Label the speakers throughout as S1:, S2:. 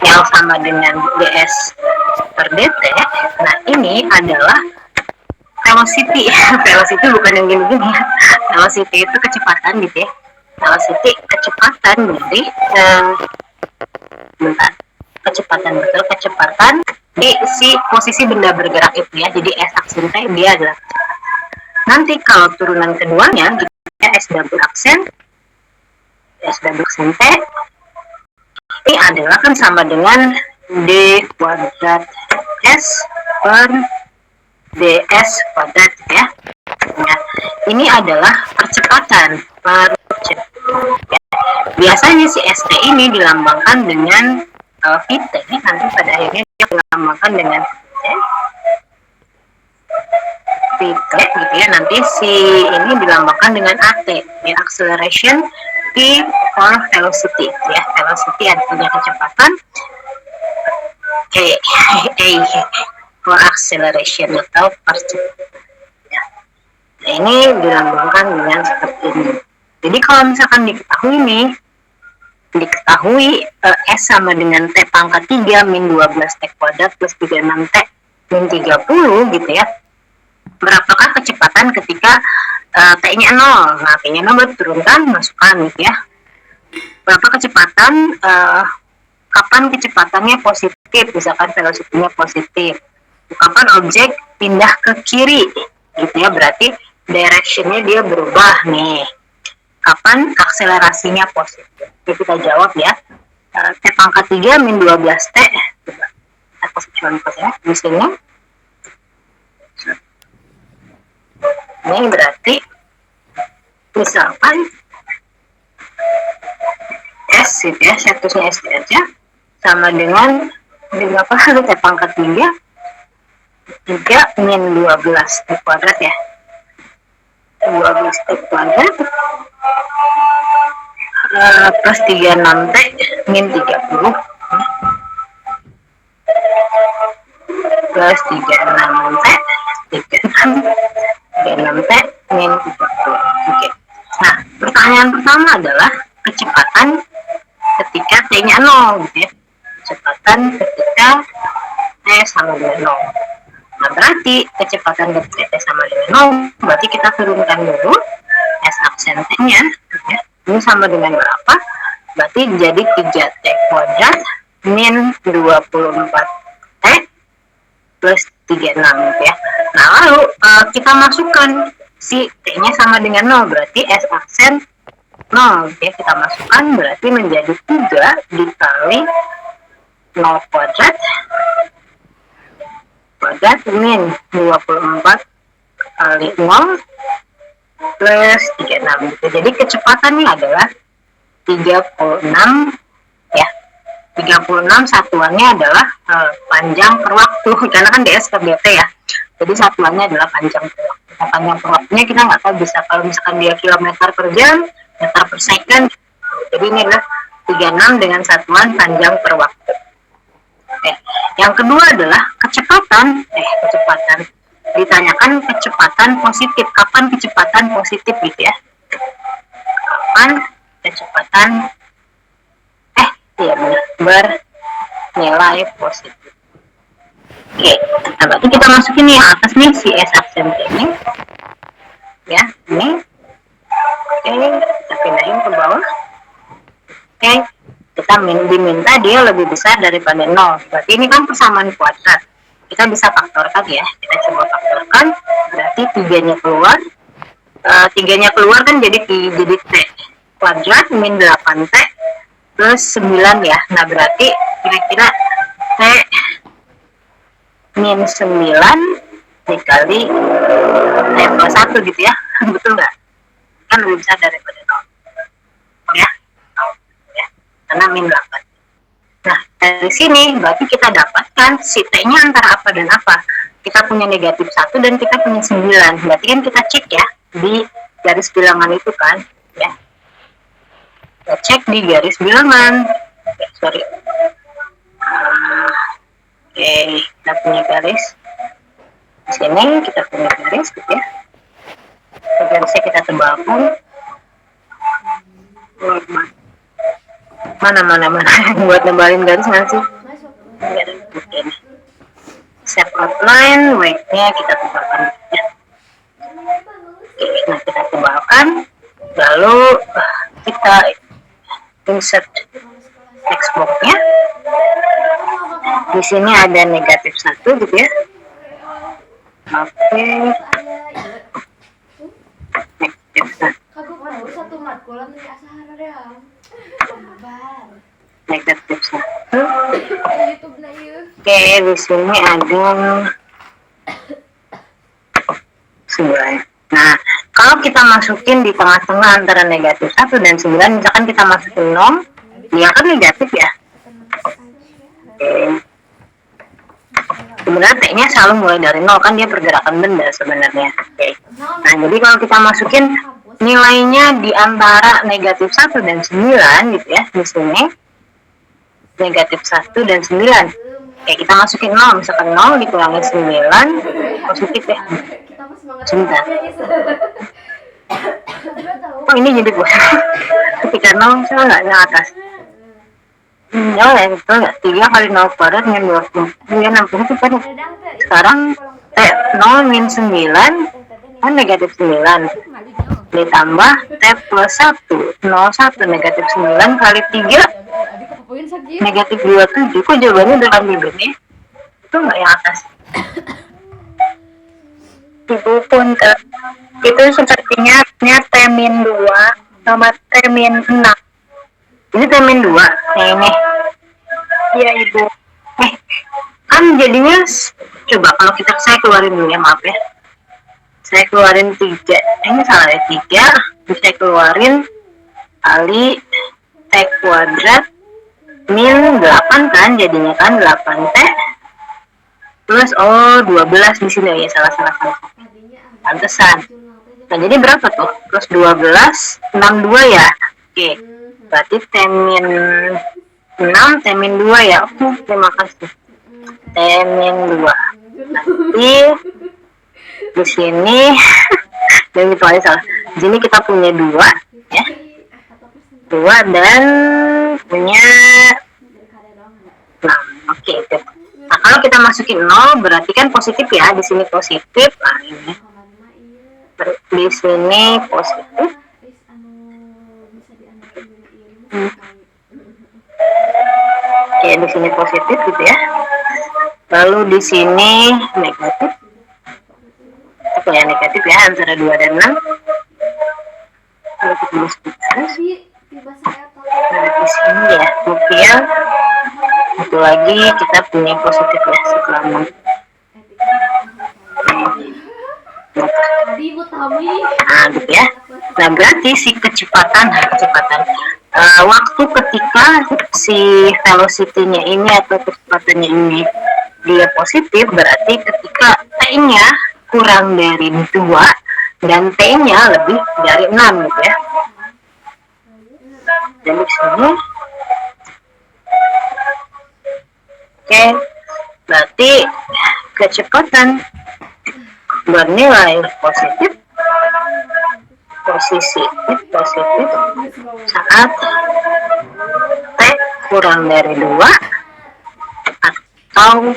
S1: yang sama dengan ds per dt. Nah ini adalah velocity. Velocity bukan yang gini-gini ya. Velocity itu kecepatan gitu ya. Velocity kecepatan dari kecepatan, betul, kecepatan di si posisi benda bergerak itu ya. Jadi S aksen T dia adalah, nanti kalau turunan keduanya gitu ya, S double aksen T ini adalah kan sama dengan D kuadrat S per DS kuadrat ya. Nah, ini adalah percepatan per ya. Biasanya si ST ini dilambangkan dengan VT, nanti pada akhirnya dia dilambangkan dengan VT gitu ya. Nanti si ini dilambangkan dengan AT ya, acceleration T for velocity ya. Velocity artinya kecepatan, A for acceleration atau percepatan ya. Nah, ini dilambangkan dengan seperti ini. Jadi kalau misalkan diketahui S sama dengan T pangkat 3 min 12 T kuadrat plus 36 T min 30 gitu ya. Berapakah kecepatan ketika T-nya 0? Nah, T-nya 0 baru turunkan, masukkan gitu ya. Berapa kecepatan, kapan kecepatannya positif, misalkan velocity-nya positif. Kapan objek pindah ke kiri gitu ya, berarti direction-nya dia berubah nih. Kapan akselerasinya positif? Jadi kita jawab ya. T pangkat 3 min 12 T. Kita posisikan ya di sini. Ini berarti misalkan S gitu ya, statusnya S aja sama dengan berapa kali T pangkat 3 min 12 T kuadrat ya. 12 T kuadrat plus 36 T min 30 plus 36 T 36 T min 30. Oke. Nah, pertanyaan pertama adalah kecepatan ketika T-nya 0 gitu ya. Kecepatan ketika T sama dengan 0. Nah, berarti kecepatan ketika T sama dengan 0, berarti kita turunkan dulu S aksen T-nya ya. Ini sama dengan berapa? Berarti jadi 3T kuadrat min 24 T plus 36 ya. Nah, lalu kita masukkan si T-nya sama dengan 0, berarti S aksen 0 ya. Kita masukkan berarti menjadi 3 dikali 0 kuadrat min 24 kali 0 plus 36 gitu. Jadi kecepatannya adalah 36 ya. 36 satuannya adalah panjang per waktu, karena kan ds per dt ya. Jadi satuannya adalah panjang per waktu. Panjang per waktunya kita nggak tahu, bisa kalau misalkan dia kilometer per jam, meter per second. Jadi ini adalah 36 dengan satuan panjang per waktu. Yang kedua adalah kecepatan. Ditanyakan kecepatan positif. Kapan kecepatan positif gitu ya? Kapan kecepatan bernilai positif. Oke, nah berarti kita masukin yang atas nih si S aksen ini. Ya, ini. Oke, kita pindahin ke bawah. Oke, kita diminta dia lebih besar daripada 0. Berarti ini kan persamaan kuadrat. Kita bisa faktorkan ya. Kita coba faktorkan. Berarti 3-nya keluar. 3-nya keluar kan jadi T kuadrat min 8T plus 9 ya. Nah, berarti kira-kira T min 9 dikali T plus 1 gitu ya. Betul nggak? Kan lebih besar daripada 0. Ya. Karena min 8. Nah, dari sini berarti kita dapatkan si T-nya antara apa dan apa. Kita punya negatif 1 dan kita punya 9. Berarti kan kita cek ya di garis bilangan itu kan. Ya. Kita cek di garis bilangan. Oke, kita punya garis. Di sini kita punya garis gitu ya. Garisnya kita tebalkan. Mana buat nembalin garis nggak sih? Oke. Set outline, weight-nya kita tebalkan ya. Oke, nah kita tebalkan, lalu kita insert text box-nya. Di sini ada negatif 1 gitu ya. Oke. Negatif 1. Oke, di sini ada 9. Nah, kalau kita masukin di tengah-tengah antara negatif 1 dan 9, misalkan kita masukin 0, dia kan negatif ya. Oke. Sebenarnya T-nya selalu mulai dari 0, kan dia pergerakan benda sebenarnya. Oke. Nah, jadi kalau kita masukin nilainya di antara negatif 1 dan 9 gitu ya, di sini negatif 1 dan 9. Oke, kita masukin 0, misalkan 0 dikurangi 9, positif ya. Sebentar. Oh, ini jadi positif. Ketika 0, saya nggak ke atas. Ya, betul nggak? 3 kali 0 kuadrat min 20. Ini 60 itu kan. Sekarang 0 min 9, kan negatif 9. Ditambah T plus 1, 01 negatif 9 kali 3, negatif 27. Kok jawabannya dalam bibirnya? Itu nggak yang atas? Ibu pun itu sepertinya T-2 sama T-6. Ini T-2 ini. Iya Ibu. Kan jadinya coba kalau saya keluarin dulu ya, maaf ya. Saya keluarin 3. Ini salah ya, 3. Bisa keluarin kali T kuadrat min 8 kan jadinya kan 8T plus 12 di sini ya, salah. Pantesan. Nah, jadi berapa tuh? Plus 12, 62 ya. Oke. Berarti T-6, T-2 ya. Oke, terima kasih. T-2. Nanti di sini dan itu aja salah. Di sini kita punya 2 ya. 2 dan punya 6. Oke, itu. Nah, kalau kita masukin 0 berarti kan positif ya. Di sini positif. Nah, ini. Di sini positif. Oke, di sini positif gitu ya. Lalu di sini negatif. Apa ya, negatif ya, antara 2 dan 6. Lalu kita masukkan. Nah, di sini ya, rupiah. Satu lagi kita punya positif ya, setelah 6. Nah, gitu ya. Nah, berarti si kecepatan waktu ketika si velocity-nya ini atau kecepatannya ini dia positif, berarti ketika T-nya kurang dari 2 dan T-nya lebih dari 6 gitu ya. Dan di sini oke, berarti kecepatan bernilai positif saat T kurang dari 2 atau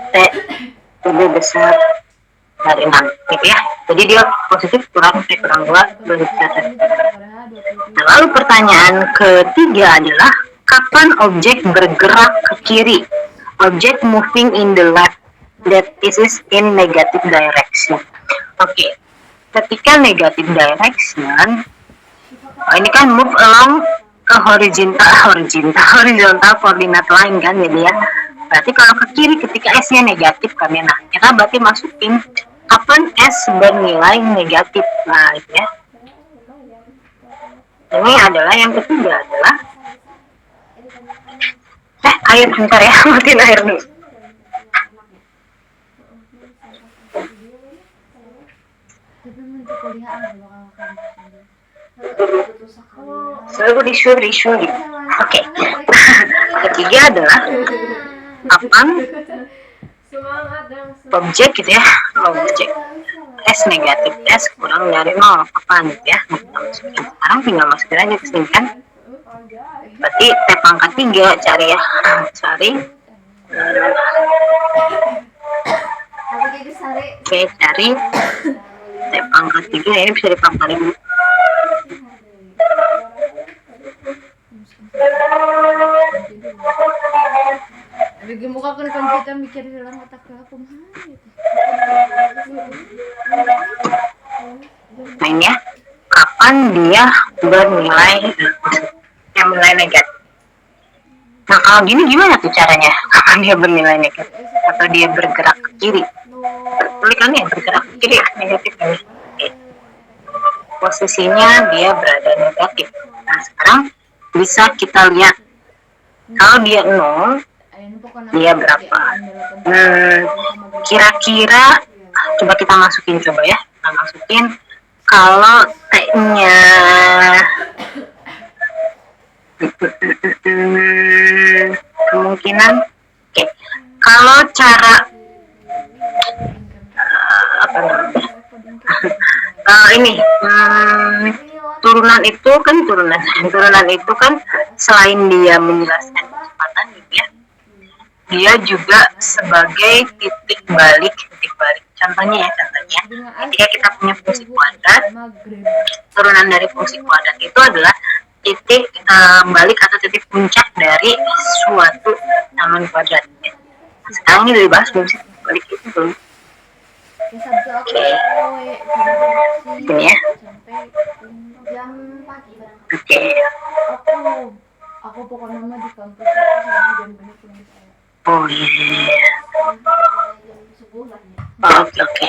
S1: T lebih besar dari 6 gitu ya. Jadi dia positif kurang T kurang 2 lebih besar dari 6. Nah, lalu pertanyaan ketiga adalah kapan objek bergerak ke kiri? Object moving in the left, that is in negative direction. Oke. Ketika negative direction, ini kan move along ke horizontal coordinate line kan, jadi ya. Berarti kalau ke kiri ketika S-nya negatif kan ya. Nah, kita berarti masukin kapan S bernilai negatif. Nah, itu ya. Ini adalah yang ketiga adalah air bentar ya, matiin air dulu. Disuruh. Oke. Ketiga adalah kapan objek gitu ya, objek S negatif S kurang dari 0 kapan gitu ya. Sekarang tinggal masukin aja ke sini kan. Berarti T pangkat 3 cari ya. Cari. Oke, cari T pangkat 3 ini bisa dipangkalin.
S2: Bagi muka kan kita mikir dalam otak aku
S1: Mainnya kapan dia bernilai negatif. Nah kalau gini gimana tuh caranya? Kapan dia bernilai negatif atau dia bergerak ke kiri? Tulisannya bergerak ke kiri negatif. Oke. Posisinya dia berada negatif. Nah sekarang bisa kita lihat kalau dia 0 dia berapa? Kira-kira coba kita masukin coba ya. Kita masukin kalau T-nya kemungkinan oke. Kalau cara apa namanya? Ini turunan itu kan turunan itu kan selain dia menjelaskan kecepatan gitu ya, dia juga sebagai titik balik. Contohnya ketika kita punya fungsi kuadrat, turunan dari fungsi kuadrat itu adalah titik balik atau titik puncak dari suatu samaran kuadrat. Sekarang ini udah dibahas fungsi balik itu belum? Oke. Ini ya. Oke.
S2: Aku pokoknya mah di kampus jam berapa?
S1: Oh iya. Oke.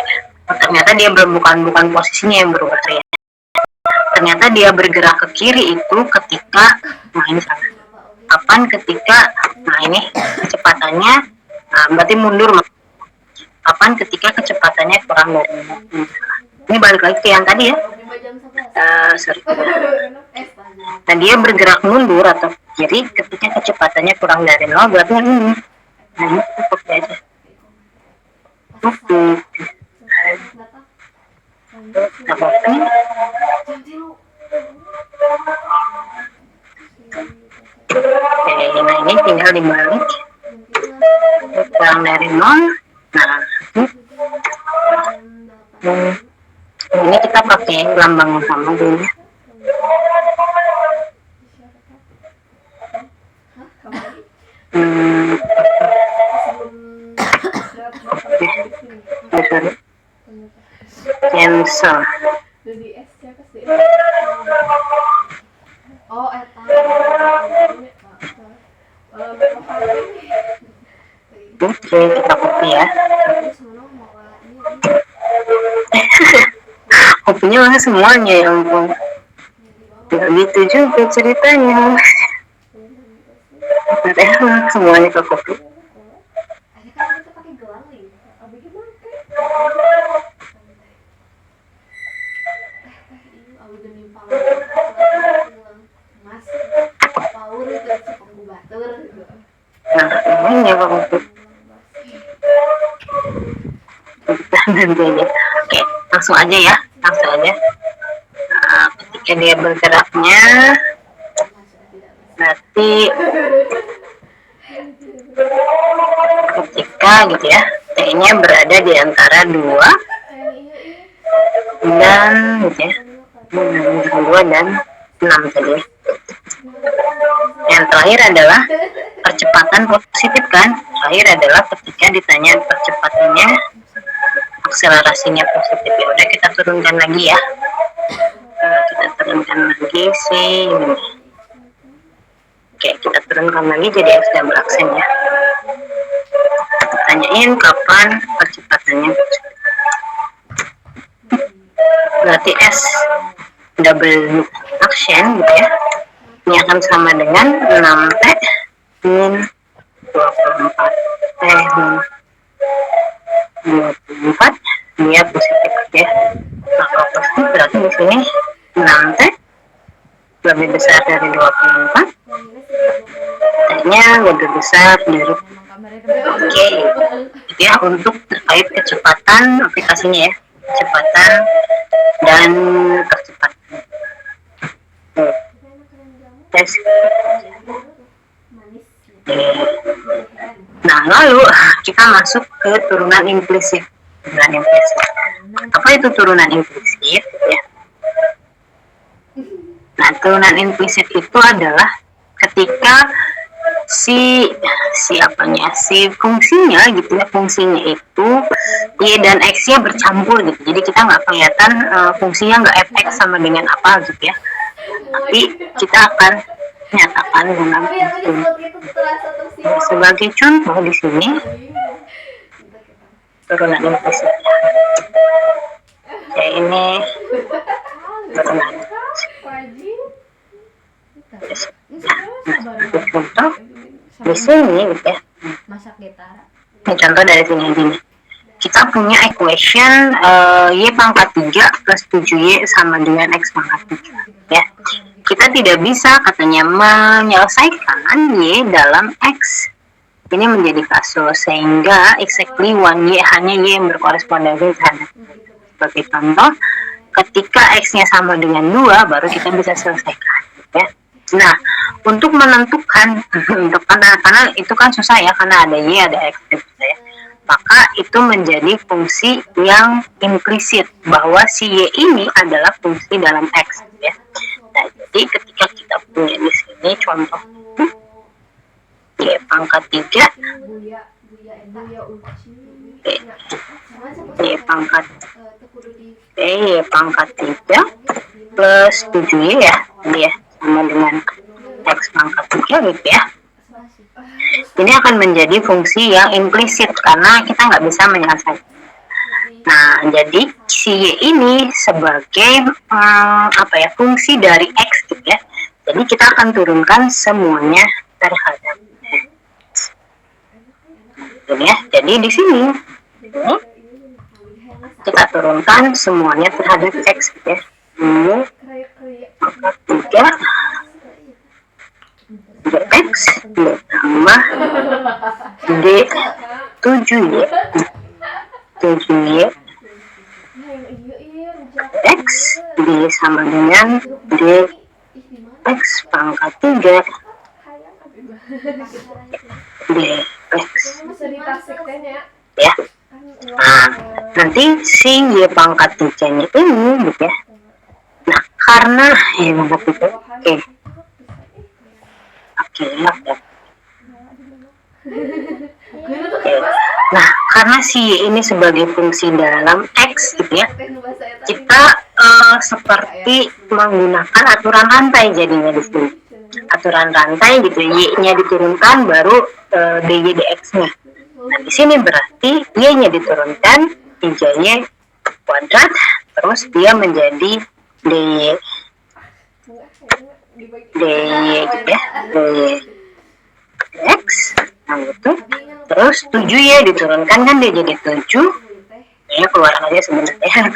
S1: Ternyata dia bukan posisinya yang berubah ya. Ternyata dia bergerak ke kiri itu ketika ini salah. Kapan ketika ini kecepatannya berarti mundur. Kapan ketika kecepatannya kurang dari 0. Ini balik lagi ke yang tadi ya. Sorry. Dan dia bergerak mundur atau kiri ketika kecepatannya kurang dari 0 berarti ini. Nah ini cukup aja. Oke. Nah ini tinggal dibalik kurang dari 0. Nah ini kita pakai lambang yang sama dulu ya. Cancel. Oke, kita copy ya. Kopinya mana semuanya ya ampun. Gak gitu juga ceritanya. Semuanya ke kopi. Nah, ini apa kopi? Nanti aja. Oke, langsung aja ya. Ketika dia bergeraknya berarti ketika gitu ya T-nya berada di antara 2 dan gitu ya 2 dan 6 tadi. Yang terakhir adalah percepatan positif kan. Terakhir adalah ketika ditanya percepatannya, akselerasinya positif. Ya udah kita turunkan lagi ya. Kita turunkan lagi sih. Oke, kita turunkan lagi jadi X double aksen ya. Tanyain kapan percepatannya positif. Berarti S double aksen gitu ya. Ini akan sama dengan 6T min 24 dia positif ya. Maka positif berarti di sini 6T lebih besar dari 24, T-nya lebih besar dari oke. Itu ya untuk terkait kecepatan aplikasinya ya, kecepatan dan percepatan. Tes. Nah, lalu kita masuk ke turunan implisit. Turunan implisit. Apa itu turunan implisit? Ya. Nah, turunan implisit itu adalah ketika si fungsinya gitu ya, fungsinya itu y dan x-nya bercampur gitu. Jadi kita nggak kelihatan fungsinya nggak fx sama dengan apa gitu ya. Tapi kita akan nyatakan dengan itu. Sebagai contoh di sini turunan implisit. Ya, ini turunan. Nah, contoh di sini gitu ya.
S2: Masak gitar.
S1: Ini contoh dari sini. Kita punya equation y pangkat 3 plus 7y sama dengan x pangkat 7 ya. Kita tidak bisa katanya menyelesaikan y dalam x. Ini menjadi kasus sehingga exactly 1y hanya y yang berkorespondensi terhadap. Sebagai contoh, ketika x-nya sama dengan 2 baru kita bisa selesaikan ya. Nah, untuk menentukan karena itu kan susah ya, karena ada y ada x gitu ya. Maka itu menjadi fungsi yang implisit bahwa si y ini adalah fungsi dalam x ya. Nah, jadi ketika kita punya di sini contoh y pangkat 3 y pangkat y pangkat 3 plus 7y ya, dia sama dengan x pangkat 3 gitu ya. Ini akan menjadi fungsi yang implisit karena kita nggak bisa menyelesaikan. Nah, jadi si y ini sebagai fungsi dari x gitu ya. Jadi kita akan turunkan semuanya terhadap x. Gitu ya. Jadi di sini kita turunkan semuanya terhadap x gitu ya. Ini maka 3 dx ditambah d7y 7y x sama dengan dx pangkat 3 dx ya. Nah, nanti si y pangkat 3 nya ini gitu ya. Nah, karena y pangkat 3 Nah, karena si y ini sebagai fungsi dalam x gitu ya, kita seperti menggunakan aturan rantai jadinya di sini. Aturan rantai gitu, y-nya diturunkan baru dy dx-nya. Nah, di sini berarti y-nya diturunkan 3y kuadrat, terus dia menjadi dy gitu ya, dy dx, nah gitu. Terus 7y diturunkan kan dia jadi 7, ya keluar aja sebenarnya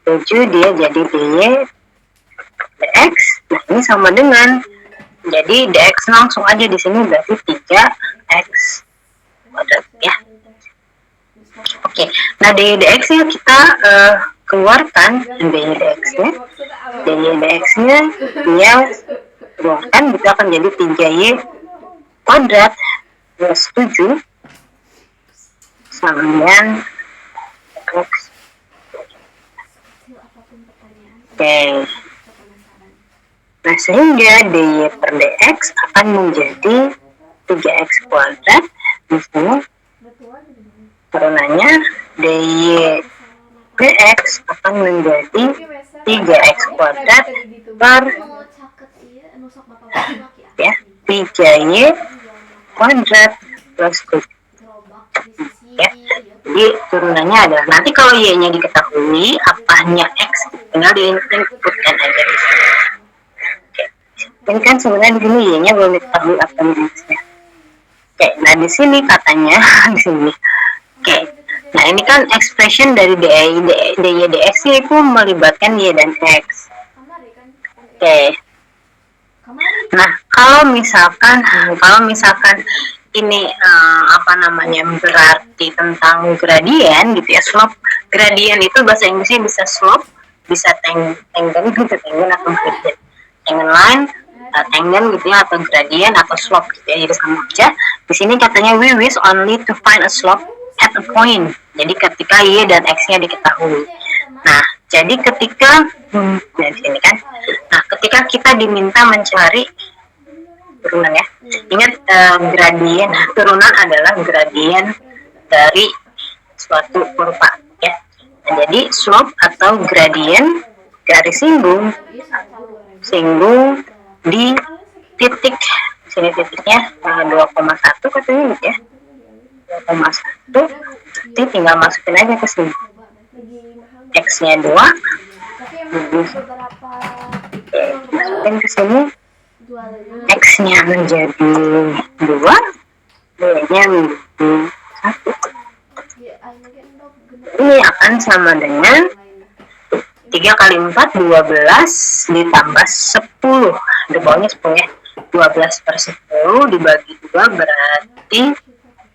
S1: 7 dia jadi dy dx. Nah, ini sama dengan, jadi dx langsung aja di sini berarti 3x kuadrat ya. Oke, nah dy dx nya kita keluarkan, dy dx nya dia keluarkan, itu akan jadi 3y kuadrat plus 7 sama dengan x. Oke. Nah, sehingga dy per dx akan menjadi 3x kuadrat. Di sini turunannya dy dx akan menjadi 3x kuadrat per ya 3y kuadrat plus 7 ya. Jadi turunannya adalah, nanti kalau y-nya diketahui apanya x tinggal diinputkan aja di sini. Oke. Ini kan sebenarnya di sini y-nya belum diketahui apanya x-nya. Oke, nah di sini katanya di sini. Oke. Nah, ini kan expression dari dy dx itu melibatkan y dan x. Oke. Nah, kalau misalkan ini berarti tentang gradien gitu ya, slope. Gradien itu bahasa Inggrisnya bisa slope, bisa tangent gitu, tangent atau gradient. Tangent line tangent gitu ya, atau gradient atau slope gitu ya, jadi sama aja. Di sini katanya we wish only to find a slope at a point. Jadi ketika y dan x-nya diketahui. Nah, jadi ketika di sini kan, nah ketika kita diminta mencari turunan ya, ingat gradien, turunan adalah gradien dari suatu kurva ya. Nah, jadi slope atau gradien garis singgung di titik, sini titiknya 2,1 katanya gitu ya, 2,1, nanti tinggal masukin aja ke sini x-nya 2, masukin ke sini x-nya menjadi 2, y-nya menjadi 1. Ini akan sama dengan 3 kali 4 12 ditambah 10, di bawahnya 10 ya, 12/10 dibagi 2 berarti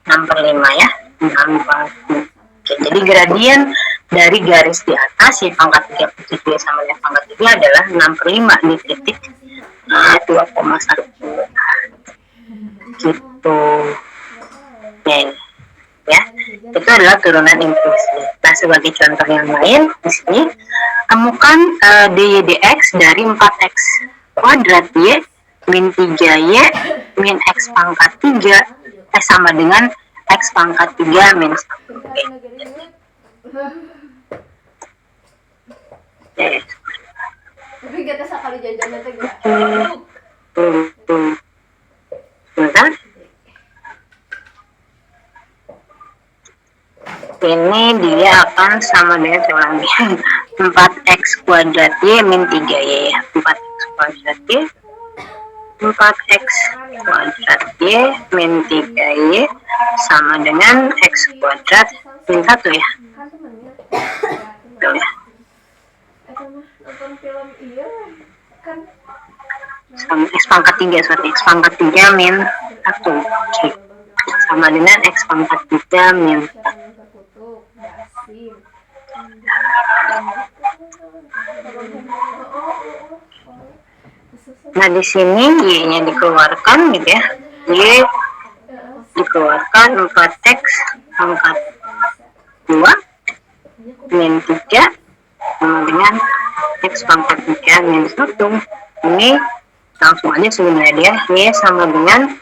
S1: 6/5 ya, 6/5. Oke, jadi gradien dari garis di atas y pangkat 3 plus 7 sama dengan pangkat 3 adalah 6/5 di titik 2,1 gitu ya. Itu adalah turunan impulsif. Nah, sebagai contoh yang lain di sini, temukan dy dx dari 4x kuadrat y min 3y min x pangkat 3 sama dengan x pangkat 3 min 1. Oke.
S2: Tapi kita sekali jajannya teh gak?
S1: Bentar. Ini dia akan sama dengan lagi 4x kuadrat y min 3y ya. 4x kuadrat y 4x kuadrat y min 3y sama dengan x kuadrat min 1 ya. Betul ya.
S2: Nonton film iya kan
S1: Sama x pangkat 3, sorry, x pangkat 3 min 1. Oke. Sama dengan x pangkat 3 min 1. Nah, di sini y-nya dikeluarkan gitu ya. Y dikeluarkan 4x pangkat 2 min 3 sama dengan x pangkat 3 min 1. Ini langsung aja sebenarnya dia y sama dengan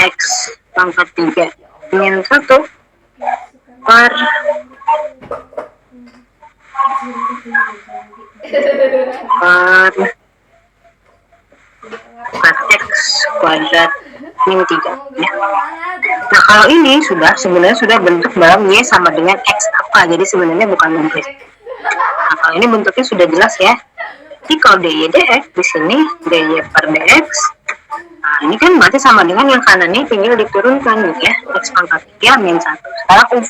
S1: x pangkat 3 min 1 per 4x kuadrat min 3 ya. Nah, kalau ini sebenarnya sudah bentuk dalam y sama dengan x apa, jadi sebenarnya bukan implicit. Nah, kalau ini bentuknya sudah jelas ya. Jadi kalau dy dx di sini dy per dx, nah ini kan berarti sama dengan yang kanannya tinggal diturunkan gitu ya, x pangkat 3 min 1. Sekarang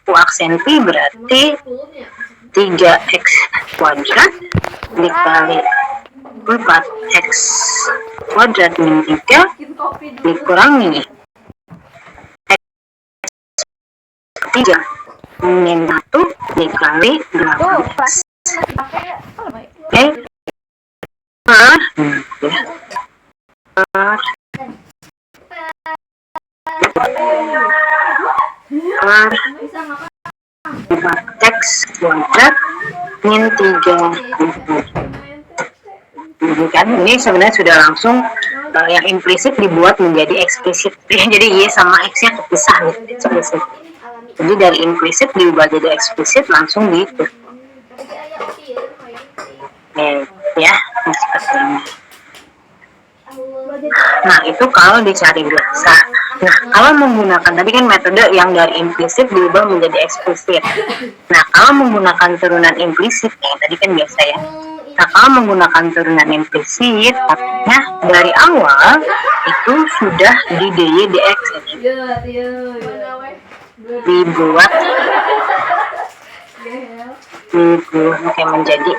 S1: u aksen p berarti 3x kuadrat dikali 4x kuadrat min 3 dikurangi x 3 min 1 dikali 8x. Oke. X kuadrat min 3. Kan ini sebenarnya sudah langsung yang implisit dibuat menjadi eksplisit. Jadi y sama x nya terpisah nih, eksplisit. Jadi dari implisit diubah jadi eksplisit langsung gitu. Ya, seperti ini. Nah, itu kalau dicari biasa. Nah, kalau menggunakan tadi kan metode yang dari implisit diubah menjadi eksplisit. Nah, kalau menggunakan turunan implisit, tadi kan biasa ya. Nah, kalau menggunakan turunan implisit, artinya dari awal itu sudah di dy dx dibuat menjadi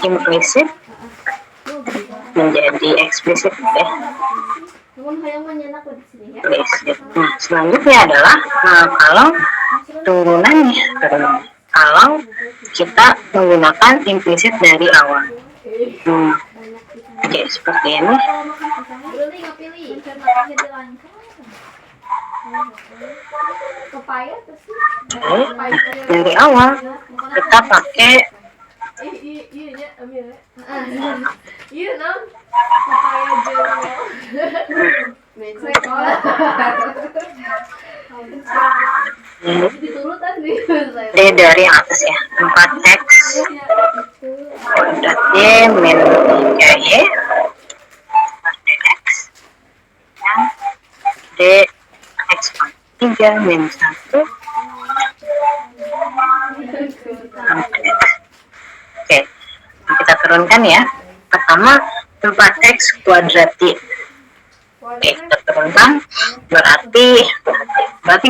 S1: implisit menjadi eksplisit ya. Nah, selanjutnya adalah kalau turunannya, kalau kita menggunakan implisit dari awal. Oke, seperti ini.
S2: Kalau makan pisangnya
S3: Pilih nggak pilih?
S2: mencernakan jadi lancar. Pepaya tuh sih.
S1: Oke, dari awal kita pakai
S2: Iya nya ambil ya. Iya nam. Pepaya jengol. Sekolah. Diturutan nih.
S1: D dari atas ya, 4x kuadrat Y min 3Y dx, dan dx pangkat 3 min 1 sampai x. Oke, kita turunkan ya. Pertama 4x kuadrat Y. Oke, kita turunkan, berarti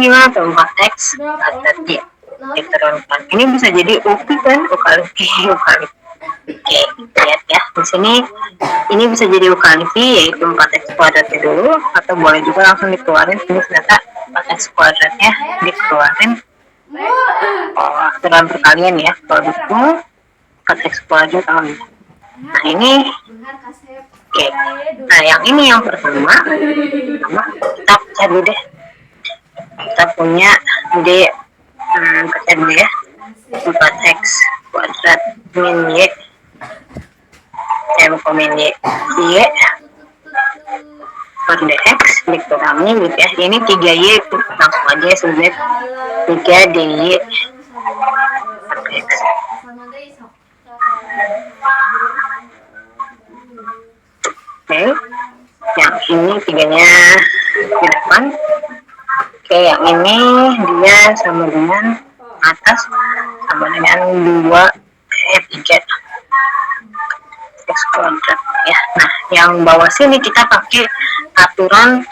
S1: gimana tuh 4x kuadrat Y diturunkan. Ini bisa jadi UPI kan, ukalipi. Oke, lihat ya di sini, ini bisa jadi ukalipi yaitu 4x kuadratnya dulu, atau boleh juga langsung dikeluarin. Ini ternyata 4x kuadratnya dikeluarin dalam perkalian ya, kalau gitu 4x kuadrat. Nah ini, oke, nah yang ini yang pertama kita pecah dulu deh. Kita punya D, pecah dulu ya, 4x kuadrat min Y, min Y per dx dikurangi gitu ya. Ini 3Y, langsung aja sebenarnya 3 dy per dx. Oke, yang ini 3-nya di depan. Oke, yang ini dia sama dengan atas sama dengan 3 x kuadrat ya. Nah, yang bawah sini kita pakai aturan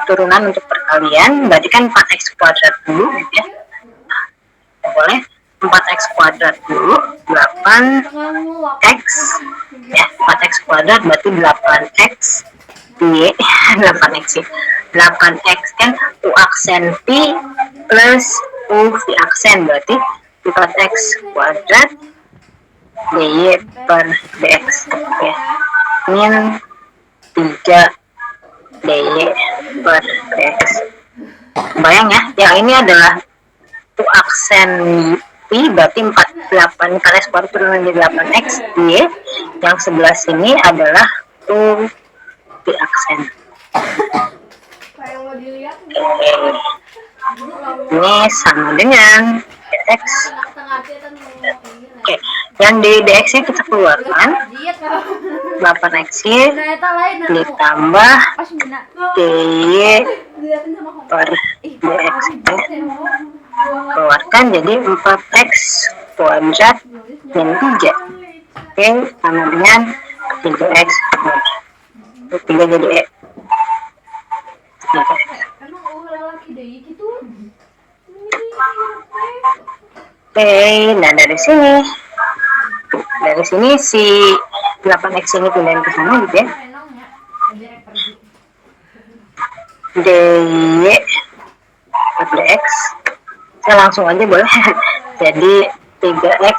S1: turunan untuk perkalian, berarti kan 4x kuadrat dulu gitu ya. Nah, boleh 4x kuadrat dulu, 8x ya, 4x kuadrat berarti 8x Y, 8x ya, 8x kan U aksen P plus U V aksen, berarti 4x kuadrat dy per dx ya, min 3 dy per dx. Bayang ya, yang ini adalah U aksen P, berarti 48 kali kuadrat turunan dari 8x y. Yang sebelah sini adalah U V aksen.
S2: Kayak mau dilihat.
S1: Ini sama dengan dx. Oke, yang di dx nya kita keluarkan, 8x y ditambah dy per dx. Keluarkan jadi 4x kuadrat min 3. Oke, sama dengan 3x kuadrat. 3 jadi E.
S2: Emang laki deh gitu.
S1: Oke, nah dari sini si 8x ini pindahin ke sana gitu ya. dy per dx, saya langsung aja boleh. Jadi 3x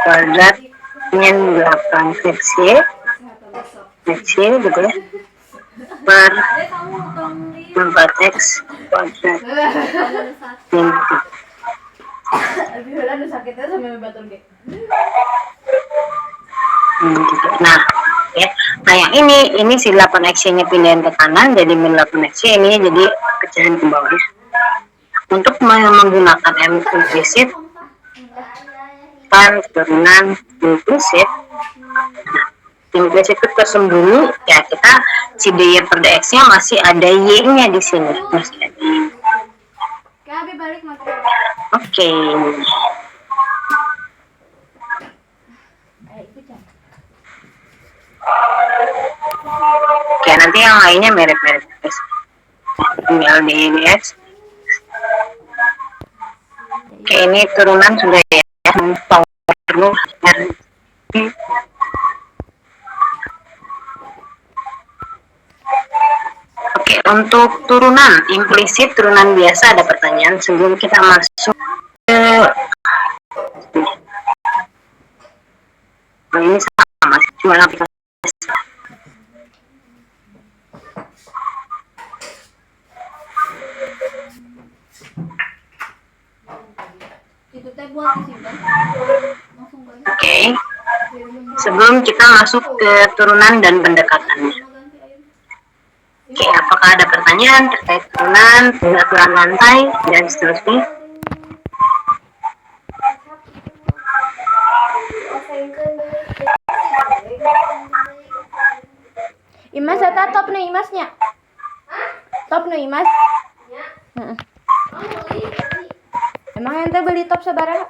S1: kuadrat min 8x y gitu ya, per 4x kuadrat min 3. Nah ya, nah yang ini si 8x nya pindahin ke kanan jadi min 8x, ini jadi pecahan ke bawah ya. Untuk menggunakan M implisit pan turunan implisit, nah, implisit itu tersembunyi ya, kita si dy per dx nya masih ada y nya di sini, masih ada y.
S2: Kabe balik makan.
S1: Oke. Oke, nanti yang lainnya mirip-mirip guys. Tinggal di dx. Oke, ini turunan sudah ya. Perlu Oke, untuk turunan implisit, turunan biasa, ada pertanyaan sebelum kita masuk ke ini sama, cuma aplikasi
S2: Itu teh buat disimpan. Langsung ganti.
S1: Oke. Sebelum kita masuk ke turunan dan pendekatannya.
S2: Ganti air.
S1: Oke, apakah ada pertanyaan terkait turunan, pengaturan lantai, dan seterusnya?
S3: Imas eta top nu Imasnya. Top nu Imas. Heeh. Emang ente beli top sabaraha?